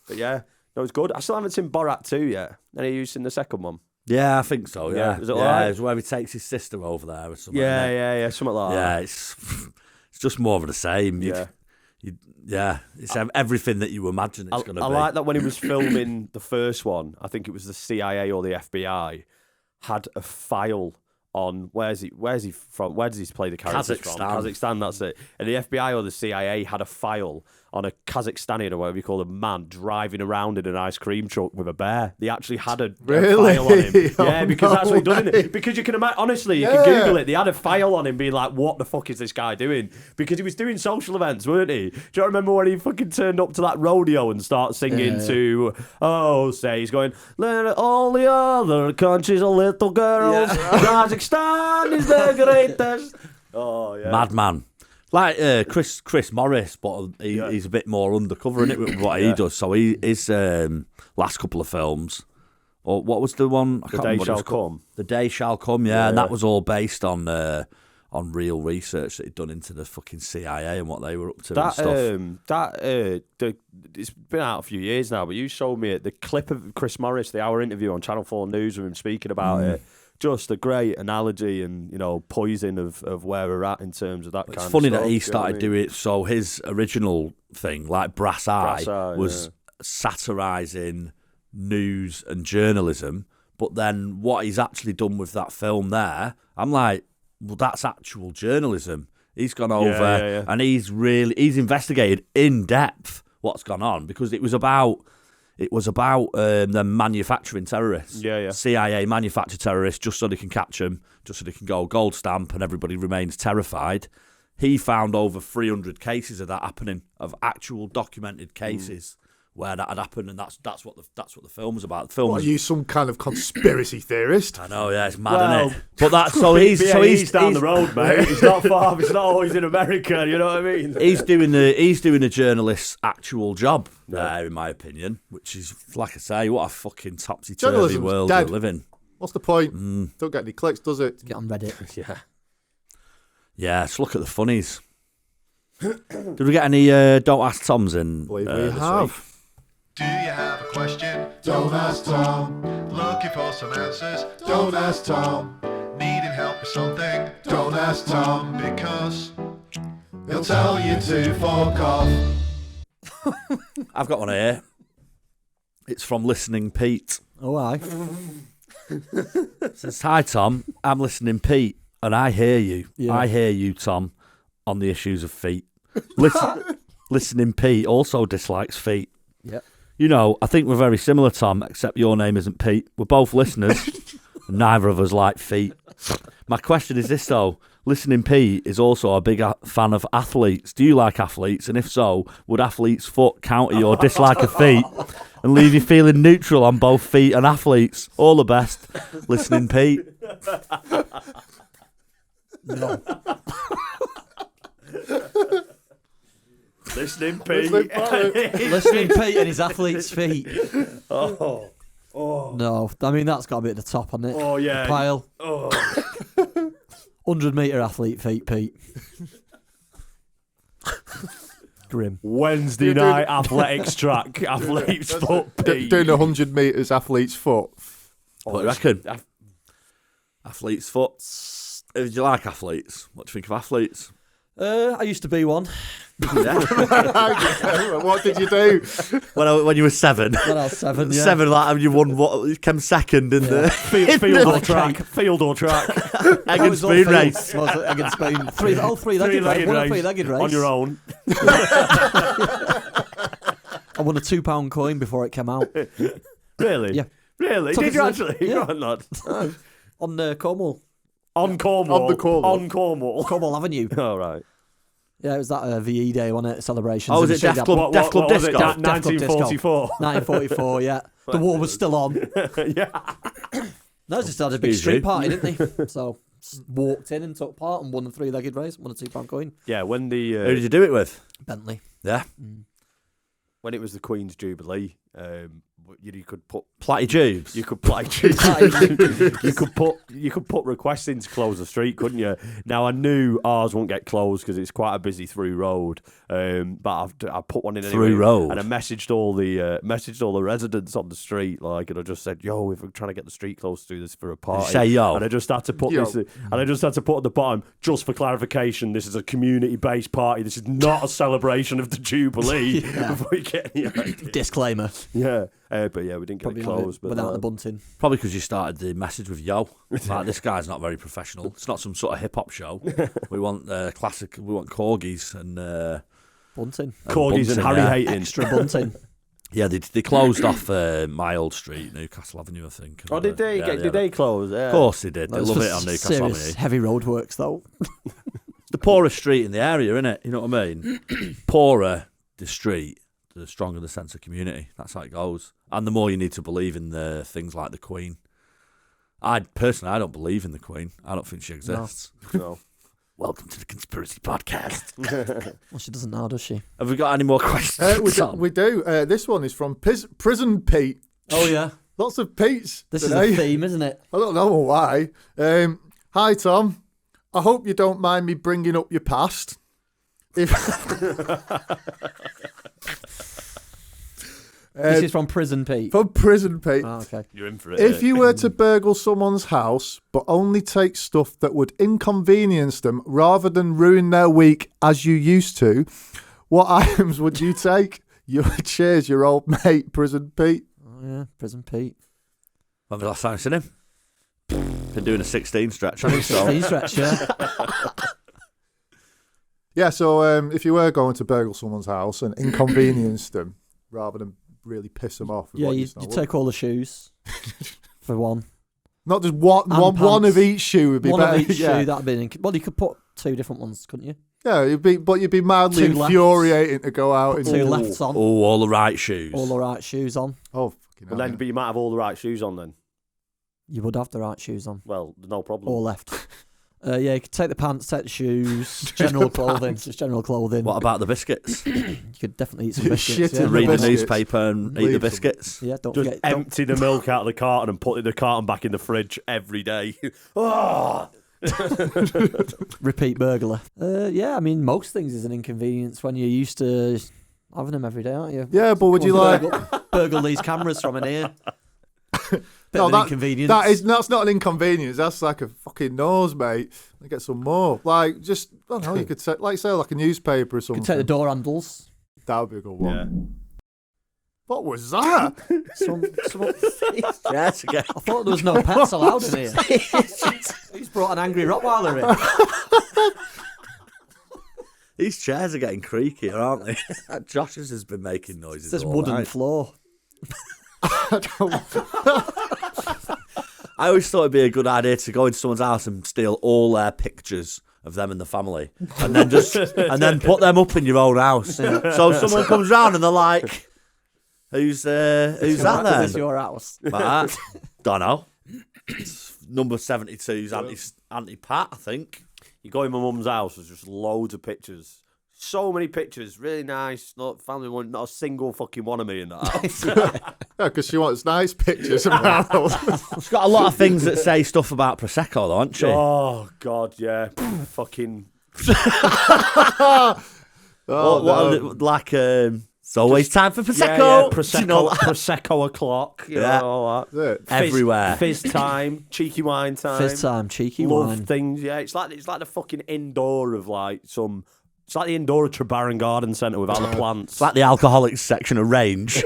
[SPEAKER 4] but yeah, no, it's good. I still haven't seen Borat 2 yet. Any use in the second one?
[SPEAKER 1] Yeah, I think so. Yeah,
[SPEAKER 4] Yeah. Is it alright?
[SPEAKER 1] It's where he takes his sister over there or something.
[SPEAKER 4] Yeah, something like that.
[SPEAKER 1] Yeah, it's just more of the same. It's everything that you imagine it's going to be.
[SPEAKER 4] I like that when he was filming the first one, I think it was the CIA or the FBI had a file on where's he from? Where does he play the characters from? Kazakhstan, that's it. And the FBI or the CIA had a file on a Kazakhstani or whatever you call a man driving around in an ice cream truck with a bear. They actually had a
[SPEAKER 2] Really?
[SPEAKER 4] file on him.
[SPEAKER 2] Oh,
[SPEAKER 4] Yeah, because that's what he done.
[SPEAKER 2] no
[SPEAKER 4] Innit? Because you can imagine, honestly, you can Google it. They had a file on him being like, what the fuck is this guy doing? Because he was doing social events, weren't he? Do you remember when he fucking turned up to that rodeo and started singing to, say he's going, "Let all the other countries are little girls. Kazakhstan is the greatest." Oh, yeah.
[SPEAKER 1] Madman. Like Chris Morris, but he's a bit more undercover in it with what he does. So his last couple of films, or what was the one? I
[SPEAKER 4] The
[SPEAKER 1] can't
[SPEAKER 4] Day
[SPEAKER 1] remember what it
[SPEAKER 4] Shall
[SPEAKER 1] was called.
[SPEAKER 4] Come.
[SPEAKER 1] The Day Shall Come, yeah, and that was all based on real research that he'd done into the fucking CIA and what they were up to and stuff.
[SPEAKER 4] It's been out a few years now, but you showed me the clip of Chris Morris, the hour interview on Channel 4 News with him speaking about it. Just a great analogy and, poison of where we're at in terms of that kind of stuff.
[SPEAKER 1] It's funny that he
[SPEAKER 4] you know
[SPEAKER 1] started
[SPEAKER 4] what I mean?
[SPEAKER 1] doing it. So his original thing, like Brass Eye, was satirising news and journalism. But then what he's actually done with that film there, I'm like, well, that's actual journalism. He's gone over and he's investigated in depth what's gone on because it was about them manufacturing terrorists. CIA manufacture terrorists just so they can catch them, just so they can go gold stamp and everybody remains terrified. He found over 300 cases of that happening, of actual documented cases where that had happened, and that's what the film's about. The film.
[SPEAKER 2] What, are you some kind of conspiracy theorist?
[SPEAKER 1] I know, yeah, it's mad, isn't it? But that so
[SPEAKER 4] he's down the road, mate. It's not far. It's not always in America. You know what I mean?
[SPEAKER 1] He's doing the journalist's actual job there, in my opinion. Which is, like I say, what a fucking topsy-turvy
[SPEAKER 2] Journalism's
[SPEAKER 1] world
[SPEAKER 2] dead.
[SPEAKER 1] we live in.
[SPEAKER 2] What's the point? Don't get any clicks, does it?
[SPEAKER 3] Get on Reddit.
[SPEAKER 4] Yeah.
[SPEAKER 1] Yeah, let's look at the funnies. Did we get any Don't Ask Toms in?
[SPEAKER 2] Believe we
[SPEAKER 1] this
[SPEAKER 2] have.
[SPEAKER 1] week?
[SPEAKER 5] Do you have a question? Don't ask Tom. Looking for some answers? Don't ask Tom. Needing help with something? Don't ask Tom, because he'll tell you to fuck off.
[SPEAKER 1] I've got one here. It's from Listening Pete.
[SPEAKER 3] Oh, aye.
[SPEAKER 1] It says, "Hi Tom, I'm Listening Pete, and I hear you.
[SPEAKER 3] Yeah.
[SPEAKER 1] I hear you, Tom, on the issues of feet. Listening Pete also dislikes feet.
[SPEAKER 3] Yep.
[SPEAKER 1] You know, I think we're very similar, Tom, except your name isn't Pete. We're both listeners, and neither of us like feet. My question is this, though. Listening Pete is also a big fan of athletes. Do you like athletes? And if so, would athlete's foot counter your dislike of feet and leave you feeling neutral on both feet and athletes? All the best. Listening Pete."
[SPEAKER 3] No.
[SPEAKER 4] Listening Pete.
[SPEAKER 3] Listening Pete and his athlete's feet.
[SPEAKER 4] Oh.
[SPEAKER 3] No, I mean, that's got to be at the top, hasn't it?
[SPEAKER 4] Oh, yeah.
[SPEAKER 3] The pile.
[SPEAKER 4] Oh.
[SPEAKER 3] 100-metre athlete feet, Pete. Grim.
[SPEAKER 4] Wednesday night athletics track. Athlete's foot. Pete.
[SPEAKER 2] Doing 100 metres athlete's foot.
[SPEAKER 1] What do you reckon? Athlete's foot. Do you like athletes? What do you think of athletes?
[SPEAKER 3] I used to be one
[SPEAKER 2] What did you do?
[SPEAKER 1] When you were 7?
[SPEAKER 3] when I was 7. Yeah.
[SPEAKER 1] 7, like, and you won what? You came second in the
[SPEAKER 4] Field or track. Field or track.
[SPEAKER 1] egg and spoon race.
[SPEAKER 3] Was it egg and spoon? Three-legged race. Won a three-legged race.
[SPEAKER 4] On your own.
[SPEAKER 3] I won a £2 coin before it came out.
[SPEAKER 4] Really?
[SPEAKER 3] Yeah.
[SPEAKER 4] Really?
[SPEAKER 3] Took
[SPEAKER 4] Did
[SPEAKER 3] us
[SPEAKER 4] you
[SPEAKER 3] a-
[SPEAKER 4] actually?
[SPEAKER 3] yeah.
[SPEAKER 4] Go on, lad.
[SPEAKER 3] On Cornwall.
[SPEAKER 4] On Cornwall.
[SPEAKER 2] On the Cornwall.
[SPEAKER 4] On Cornwall.
[SPEAKER 3] Cornwall Avenue.
[SPEAKER 4] All right.
[SPEAKER 3] Yeah, it was that VE day, wasn't it? Celebrations.
[SPEAKER 1] Oh, was
[SPEAKER 3] And
[SPEAKER 1] it
[SPEAKER 3] the
[SPEAKER 1] Death
[SPEAKER 3] street
[SPEAKER 1] Club? Death Club
[SPEAKER 4] what was it?
[SPEAKER 1] Disco?
[SPEAKER 3] Death Club Disco.
[SPEAKER 4] 1944.
[SPEAKER 3] 1944, yeah. The war was still on.
[SPEAKER 4] Yeah.
[SPEAKER 3] No, just had a big
[SPEAKER 1] Excuse
[SPEAKER 3] street
[SPEAKER 1] me.
[SPEAKER 3] party, didn't they? So walked in and took part and won a three-legged race, won a £2 coin.
[SPEAKER 4] Yeah, when
[SPEAKER 1] Who did
[SPEAKER 4] the
[SPEAKER 1] you do it with?
[SPEAKER 3] Bentley.
[SPEAKER 1] Yeah.
[SPEAKER 4] when it was the Queen's Jubilee, you could put
[SPEAKER 1] Platty Jubes.
[SPEAKER 4] you could you could put requests in to close the street, couldn't you? Now I knew ours won't get closed because it's quite a busy through road. But I put one in anyway,
[SPEAKER 1] Through road?
[SPEAKER 4] and I messaged all the residents on the street, like, and I just said, "Yo, if we're trying to get the street closed to do this for a party,"
[SPEAKER 1] say yo?
[SPEAKER 4] and I just had to put
[SPEAKER 2] Yo.
[SPEAKER 4] this, and I just had to put at the bottom, just for clarification, this is a community-based party. This is not a celebration of the Jubilee. Before you get any ideas.
[SPEAKER 3] Disclaimer.
[SPEAKER 4] Yeah. But yeah, we didn't get
[SPEAKER 3] Probably
[SPEAKER 4] it closed. But
[SPEAKER 3] without the bunting.
[SPEAKER 1] Probably because you started the message with yo. Like, this guy's not very professional. It's not some sort of hip hop show. We want classic. We want corgis and
[SPEAKER 3] Bunting.
[SPEAKER 4] corgis and
[SPEAKER 1] bunting,
[SPEAKER 4] Harry
[SPEAKER 1] yeah.
[SPEAKER 4] hating.
[SPEAKER 3] Extra bunting.
[SPEAKER 1] Yeah, they closed off my old street, Newcastle Avenue, I think.
[SPEAKER 4] Oh, did they?
[SPEAKER 1] Yeah,
[SPEAKER 4] Did they close? Yeah.
[SPEAKER 1] Of course they did. They
[SPEAKER 3] That's
[SPEAKER 1] love
[SPEAKER 3] for
[SPEAKER 1] it on Newcastle
[SPEAKER 3] serious
[SPEAKER 1] Avenue.
[SPEAKER 3] heavy roadworks, though.
[SPEAKER 1] It's the poorest street in the area, isn't it? You know what I mean? Poorer the street, the stronger the sense of community. That's how it goes. And the more you need to believe in the things like the Queen. I don't believe in the Queen. I don't think she exists.
[SPEAKER 4] No.
[SPEAKER 1] Welcome to the Conspiracy Podcast.
[SPEAKER 3] Well, she doesn't know, does she?
[SPEAKER 1] Have we got any more questions?
[SPEAKER 2] We do. This one is from Prison Pete.
[SPEAKER 3] Oh, yeah.
[SPEAKER 2] Lots of Pete's
[SPEAKER 3] This
[SPEAKER 2] today.
[SPEAKER 3] is a theme, isn't it?
[SPEAKER 2] I don't know why. Hi, Tom. I hope you don't mind me bringing up your past. If
[SPEAKER 3] This is from Prison Pete.
[SPEAKER 2] from Prison Pete.
[SPEAKER 3] Oh, okay.
[SPEAKER 4] You're in for it.
[SPEAKER 2] If you were to burgle someone's house, but only take stuff that would inconvenience them rather than ruin their week as you used to, what items would you take? Cheers, your old mate, Prison Pete.
[SPEAKER 3] Oh, yeah. Prison Pete.
[SPEAKER 1] When was the last time you seen him? Been doing a 16 stretch. I think so.
[SPEAKER 3] Steam stretch, yeah.
[SPEAKER 2] Yeah, so if you were going to burgle someone's house and inconvenience them rather than really piss them off. with
[SPEAKER 3] Yeah,
[SPEAKER 2] what
[SPEAKER 3] you
[SPEAKER 2] smell,
[SPEAKER 3] take all the shoes for one.
[SPEAKER 2] not just one
[SPEAKER 3] And
[SPEAKER 2] of
[SPEAKER 3] pants.
[SPEAKER 2] each shoe would be
[SPEAKER 3] One
[SPEAKER 2] better.
[SPEAKER 3] of each
[SPEAKER 2] yeah.
[SPEAKER 3] shoe, that'd be... Well, you could put two different ones, couldn't you?
[SPEAKER 2] Yeah, you'd be mildly
[SPEAKER 3] Two lefts.
[SPEAKER 2] infuriating to go out.
[SPEAKER 3] Put
[SPEAKER 2] And,
[SPEAKER 3] two lefts on.
[SPEAKER 1] Oh, all the right shoes.
[SPEAKER 3] All the right shoes on.
[SPEAKER 2] oh, fucking hell.
[SPEAKER 4] But you might have all the right shoes on then.
[SPEAKER 3] You would have the right shoes on.
[SPEAKER 4] Well, no problem.
[SPEAKER 3] Or left. You could take the pants, take the shoes, general clothing. Just general clothing.
[SPEAKER 1] What about the biscuits?
[SPEAKER 3] You could definitely eat some biscuits.
[SPEAKER 2] Shit
[SPEAKER 3] Yeah.
[SPEAKER 2] in
[SPEAKER 1] Read the
[SPEAKER 2] biscuits.
[SPEAKER 1] newspaper and eat
[SPEAKER 2] Leave
[SPEAKER 1] the
[SPEAKER 2] them.
[SPEAKER 1] biscuits.
[SPEAKER 3] Yeah, don't
[SPEAKER 4] Just
[SPEAKER 3] forget. Don't,
[SPEAKER 4] empty the milk out of the carton and put the carton back in the fridge every day. Oh!
[SPEAKER 3] repeat burglar. Yeah, I mean, most things is an inconvenience when you're used to having them every day, aren't you?
[SPEAKER 2] Yeah, but would you like...
[SPEAKER 3] burgle these cameras from in here? Bit
[SPEAKER 2] No,
[SPEAKER 3] of an inconvenience.
[SPEAKER 2] that's not an inconvenience. That's like a fucking nose, mate. Let get some more. Like, just, I don't know, you could say, like a newspaper or
[SPEAKER 3] You
[SPEAKER 2] something.
[SPEAKER 3] could take the door handles.
[SPEAKER 2] That would be a good one.
[SPEAKER 4] Yeah.
[SPEAKER 2] What was that?
[SPEAKER 3] Some,
[SPEAKER 1] Yes, again.
[SPEAKER 3] I thought there was no pets allowed in here. He's brought an angry Rottweiler in.
[SPEAKER 1] These chairs are getting creakier, aren't they? Josh's has been making noises.
[SPEAKER 3] There's
[SPEAKER 1] all
[SPEAKER 3] wooden
[SPEAKER 1] night.
[SPEAKER 3] floor.
[SPEAKER 1] I always thought it'd be a good idea to go into someone's house and steal all their pictures of them and the family, and then put them up in your own house. So someone comes round and they're like, "Who's that
[SPEAKER 3] Is
[SPEAKER 1] then?"
[SPEAKER 3] this your house?
[SPEAKER 1] Matt? Don't know. It's number 72's Auntie Pat, I think.
[SPEAKER 4] You go in my mum's house, there's just loads of pictures. So many pictures, really nice. Not family one, not a single fucking one of me in that house.
[SPEAKER 2] Yeah, because she wants nice pictures of Arnold.
[SPEAKER 1] She's got a lot of things that say stuff about Prosecco, though, hasn't she?
[SPEAKER 4] Oh God, yeah, fucking.
[SPEAKER 1] It's always time for Prosecco.
[SPEAKER 4] Yeah,
[SPEAKER 1] You know,
[SPEAKER 4] Prosecco o'clock. You
[SPEAKER 1] Yeah.
[SPEAKER 4] know, all that.
[SPEAKER 2] That's it.
[SPEAKER 1] everywhere.
[SPEAKER 4] Fizz time, cheeky wine time.
[SPEAKER 3] Fizz time, cheeky
[SPEAKER 4] Love
[SPEAKER 3] wine.
[SPEAKER 4] things. Yeah, it's like the fucking indoor of like some. It's like the indoor of Trebarron Garden Centre with all the plants.
[SPEAKER 1] It's like the alcoholics section of Range.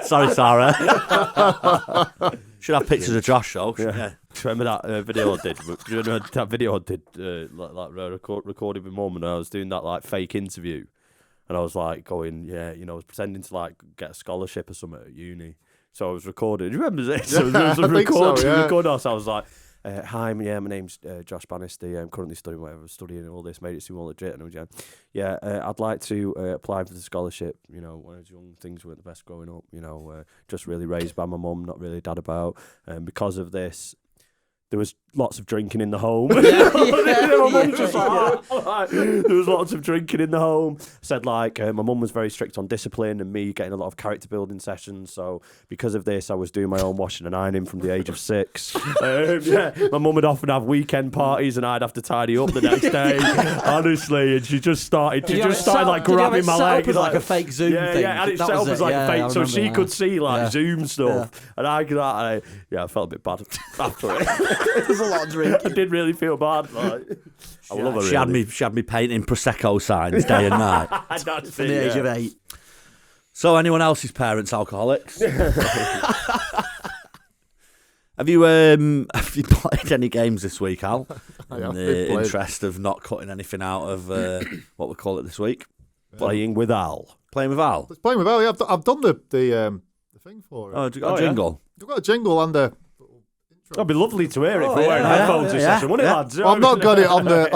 [SPEAKER 1] Sorry, Sarah. Should have pictures of Josh, though.
[SPEAKER 4] Yeah. Remember that video I did? Do you remember that video I did, recorded with Mum, and I was doing that like fake interview, and I was like going, I was pretending to like get a scholarship or something at uni. So I was recording. Do you remember this? So
[SPEAKER 2] I think so, yeah.
[SPEAKER 4] Recording. So I was like, hi, my name's Josh Bannister. I'm currently studying whatever, studying all this, made it seem all legit. And I was I'd like to apply for the scholarship. You know, when I was young, things weren't the best growing up. You know, just really raised by my mum, not really dad about. And because of this, there was lots of drinking in the home. My mum just like, there was lots of drinking in the home. Said like my mum was very strict on discipline and me getting a lot of character building sessions. So because of this, I was doing my own washing and ironing from the age of 6. My mum would often have weekend parties and I'd have to tidy up the next day. Honestly, and she just started like grabbing my leg.
[SPEAKER 3] Like a fake Zoom thing.
[SPEAKER 4] Yeah, and it
[SPEAKER 3] That
[SPEAKER 4] set
[SPEAKER 3] was
[SPEAKER 4] up as like a fake, so
[SPEAKER 3] I
[SPEAKER 4] she
[SPEAKER 3] remember
[SPEAKER 4] could
[SPEAKER 3] that.
[SPEAKER 4] see like Zoom stuff, and I felt a bit bad after it.
[SPEAKER 3] There's a lot of drink.
[SPEAKER 4] I did really feel bad. Like, I love her.
[SPEAKER 1] She had me painting Prosecco signs day and night.
[SPEAKER 4] That's
[SPEAKER 3] From the age of 8.
[SPEAKER 1] So, anyone else's parents alcoholics? Have you played any games this week, Al?
[SPEAKER 2] I
[SPEAKER 1] In
[SPEAKER 2] have
[SPEAKER 1] the
[SPEAKER 2] been playing.
[SPEAKER 1] interest of not cutting anything out of what we call it this week.
[SPEAKER 4] Playing with Al.
[SPEAKER 1] Playing with Al.
[SPEAKER 2] It's playing with Ellie. I've done the thing for it.
[SPEAKER 1] Oh, have you got a
[SPEAKER 4] yeah.
[SPEAKER 1] jingle?
[SPEAKER 2] I've got a jingle and a...
[SPEAKER 4] It'd be lovely to hear it if we're
[SPEAKER 3] yeah,
[SPEAKER 4] wearing
[SPEAKER 3] yeah,
[SPEAKER 4] headphones this
[SPEAKER 1] yeah,
[SPEAKER 4] session, wouldn't
[SPEAKER 1] yeah.
[SPEAKER 4] it, lads?
[SPEAKER 2] Well, I've not got it on the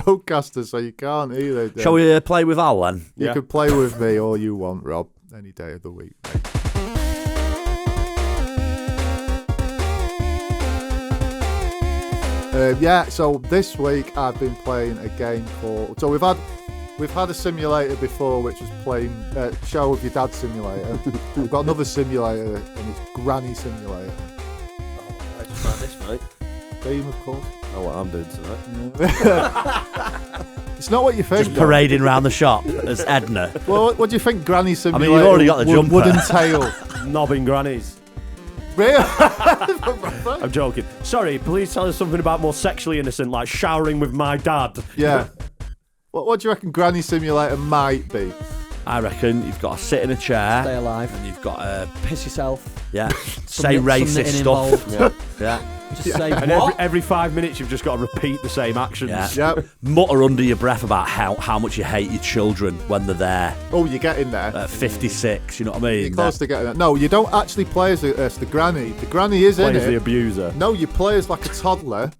[SPEAKER 2] roadcaster, so you can't either.
[SPEAKER 1] Shall we play with Al then?
[SPEAKER 2] You
[SPEAKER 4] Yeah.
[SPEAKER 2] can play with me all you want, Rob, any day of the week. So this week I've been playing a game called... So we've had a simulator before, which was playing Show with Your Dad Simulator. We've got another simulator, and it's Granny Simulator.
[SPEAKER 4] I just found this, mate.
[SPEAKER 2] Game, of course.
[SPEAKER 4] Know what I'm doing tonight.
[SPEAKER 2] It's not what you think.
[SPEAKER 1] Just parading around the shop as Edna.
[SPEAKER 2] Well, what do you think Granny Simulator
[SPEAKER 1] you've already got the jumper.
[SPEAKER 2] would entail?
[SPEAKER 4] Knobbing grannies.
[SPEAKER 2] Really?
[SPEAKER 4] I'm joking. Sorry, please tell us something about more sexually innocent, like showering with my dad.
[SPEAKER 2] Yeah. What do you reckon Granny Simulator might be?
[SPEAKER 1] I reckon you've got to sit in a chair
[SPEAKER 3] Stay alive.
[SPEAKER 1] and you've got to
[SPEAKER 3] Piss yourself.
[SPEAKER 1] say racist
[SPEAKER 3] knitting
[SPEAKER 1] stuff.
[SPEAKER 3] involved.
[SPEAKER 1] Yeah.
[SPEAKER 3] Just say
[SPEAKER 4] And
[SPEAKER 3] what?
[SPEAKER 4] every 5 minutes, you've just got to repeat the same actions.
[SPEAKER 1] Yeah.
[SPEAKER 2] Yep.
[SPEAKER 1] Mutter under your breath about how much you hate your children when they're there
[SPEAKER 2] Oh, you get in there.
[SPEAKER 1] at 56. You know what I
[SPEAKER 2] You're
[SPEAKER 1] mean?
[SPEAKER 2] close to getting there. No, you don't actually play as the granny. The granny is in
[SPEAKER 4] Plays the
[SPEAKER 2] it.
[SPEAKER 4] abuser.
[SPEAKER 2] No, you play as like a toddler,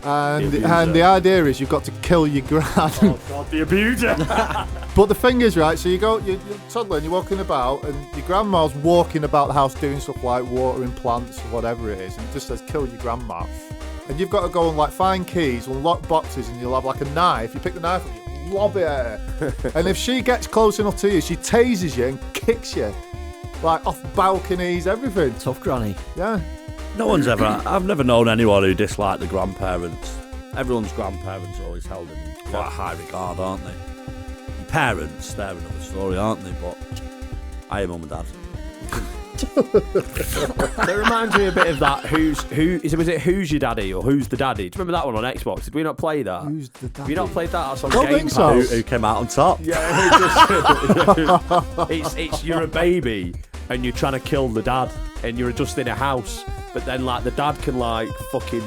[SPEAKER 2] And the idea is you've got to kill your gran.
[SPEAKER 4] Oh God, the abuser.
[SPEAKER 2] But the thing is, right, so you're toddler and you're walking about and your grandma's walking about the house doing stuff like watering plants or whatever it is, and it just says kill your grandma. And you've got to go and like find keys, unlock boxes, and you'll have like a knife. You pick the knife up, you lob it at her. And if she gets close enough to you, she tases you and kicks you. Like off balconies, everything.
[SPEAKER 3] Tough granny.
[SPEAKER 2] Yeah.
[SPEAKER 1] No one's ever. I've never known anyone who disliked the grandparents. Everyone's grandparents are always held in quite high regard, aren't they? And parents, they're another story, aren't they? But I am mum and dad.
[SPEAKER 4] It reminds me a bit of that. Was it Who's Your Daddy or Who's the Daddy? Do you remember that one on Xbox? Did we not play that?
[SPEAKER 2] Who's the daddy?
[SPEAKER 4] Have you not played that? That's on
[SPEAKER 2] Don't
[SPEAKER 4] Game
[SPEAKER 2] think so.
[SPEAKER 4] Pass.
[SPEAKER 1] Who came out on top?
[SPEAKER 4] It's you're a baby and you're trying to kill the dad and you're just in a house, but then like the dad can like fucking.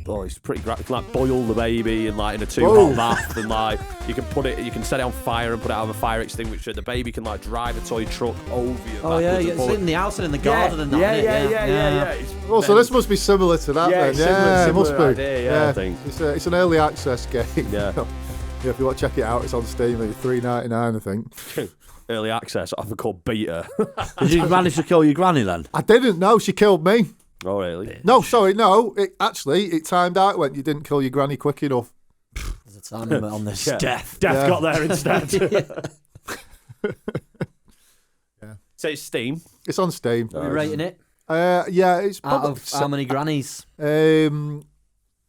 [SPEAKER 4] Oh, it's pretty great. You can like boil the baby and like in a 2-hot bath, and like you can set it on fire and put it out of a fire extinguisher. The baby can like drive a toy truck over you.
[SPEAKER 3] Oh yeah, it's in the house and in the garden and that.
[SPEAKER 4] Yeah.
[SPEAKER 2] Oh, so this must be similar to that then.
[SPEAKER 4] Similar
[SPEAKER 2] it must be.
[SPEAKER 4] Idea, I think.
[SPEAKER 2] It's an early access game.
[SPEAKER 4] Yeah.
[SPEAKER 2] Yeah, if you want to check it out, it's on Steam at $3.99, I think.
[SPEAKER 4] Early access, often called beta.
[SPEAKER 1] Did you manage to kill your granny then?
[SPEAKER 2] I didn't know she killed me.
[SPEAKER 4] Oh really?
[SPEAKER 2] No, sorry, no. It timed out when you didn't kill your granny quick enough.
[SPEAKER 3] There's a time limit on this.
[SPEAKER 4] Death got there instead. So it's Steam.
[SPEAKER 2] It's on Steam.
[SPEAKER 3] Are we rating it?
[SPEAKER 2] Yeah, it's
[SPEAKER 3] Out
[SPEAKER 2] probably
[SPEAKER 3] of how many grannies?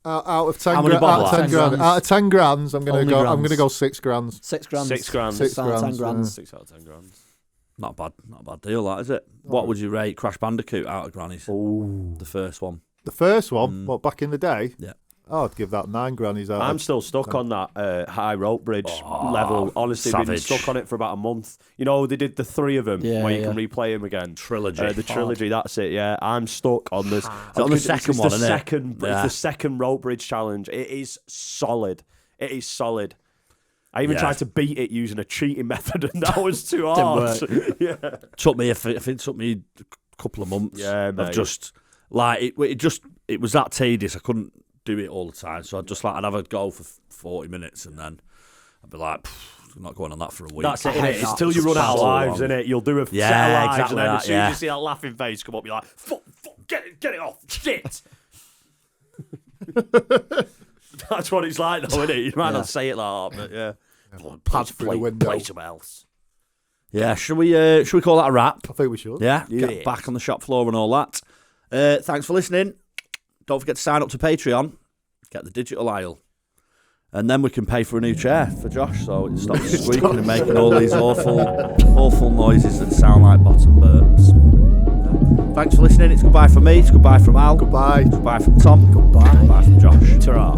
[SPEAKER 2] out of 10
[SPEAKER 1] How many
[SPEAKER 2] grand. Out of 10
[SPEAKER 1] bottles?
[SPEAKER 2] grand.
[SPEAKER 3] 10
[SPEAKER 2] Out of 10 grands, I'm
[SPEAKER 3] Only
[SPEAKER 2] gonna
[SPEAKER 3] grands.
[SPEAKER 2] go 6 grands.
[SPEAKER 3] 6 grand.
[SPEAKER 4] 6 grand.
[SPEAKER 2] 6
[SPEAKER 3] out of 10
[SPEAKER 2] grands,
[SPEAKER 3] grand.
[SPEAKER 4] 6 out of 10 grand.
[SPEAKER 1] Not bad deal, that is it. What would you rate Crash Bandicoot out of grannies?
[SPEAKER 4] Oh,
[SPEAKER 1] The first one.
[SPEAKER 2] The first one, what, back in the day?
[SPEAKER 1] Yeah.
[SPEAKER 2] Oh, I'd give that 9 grannies out.
[SPEAKER 4] I'm still stuck on that high rope bridge level. Honestly, been
[SPEAKER 1] savage.
[SPEAKER 4] stuck on it for about a month. You know, they did the 3 of them
[SPEAKER 3] Yeah,
[SPEAKER 4] where you
[SPEAKER 3] yeah.
[SPEAKER 4] can replay them again.
[SPEAKER 1] Trilogy.
[SPEAKER 4] The trilogy, that's it. Yeah, I'm stuck on this.
[SPEAKER 1] on the second one, isn't it?
[SPEAKER 4] It's
[SPEAKER 1] Yeah.
[SPEAKER 4] the second rope bridge challenge. It is solid. It is solid. I even
[SPEAKER 1] Yeah.
[SPEAKER 4] tried to beat it using a cheating method, and that was too hard. Yeah.
[SPEAKER 1] Took me if it took me a couple of months.
[SPEAKER 4] Yeah,
[SPEAKER 1] of
[SPEAKER 4] mate.
[SPEAKER 1] just like it was that tedious. I couldn't do it all the time, so I'd have a go for 40 minutes, and then I'd be like, I'm not going on that for a week.
[SPEAKER 4] That's it,
[SPEAKER 3] hate
[SPEAKER 4] innit? It's
[SPEAKER 3] that.
[SPEAKER 4] till you run out of
[SPEAKER 1] So
[SPEAKER 4] lives,
[SPEAKER 1] long.
[SPEAKER 4] innit? You'll do a set
[SPEAKER 1] Yeah,
[SPEAKER 4] of lives,
[SPEAKER 1] exactly
[SPEAKER 4] and then
[SPEAKER 1] that,
[SPEAKER 4] as soon as
[SPEAKER 1] yeah.
[SPEAKER 4] you see that laughing face come up, you're like, fuck, get it off, shit. That's what it's like, though, isn't it? You might not say it like that, but yeah.
[SPEAKER 2] Pads through the window.
[SPEAKER 4] Play something else.
[SPEAKER 1] Yeah, should we call that a wrap?
[SPEAKER 2] I think we should.
[SPEAKER 1] Yeah,
[SPEAKER 4] Yes.
[SPEAKER 1] get back on the shop floor and all that. Thanks for listening. Don't forget to sign up to Patreon. Get the digital aisle. And then we can pay for a new chair for Josh, so it stops squeaking and making all these awful noises that sound like bottom burps. Thanks for listening. It's goodbye from me. It's goodbye from Al.
[SPEAKER 2] Goodbye.
[SPEAKER 1] Goodbye from Tom.
[SPEAKER 3] Goodbye.
[SPEAKER 1] Goodbye from Josh.
[SPEAKER 4] Ta-ra.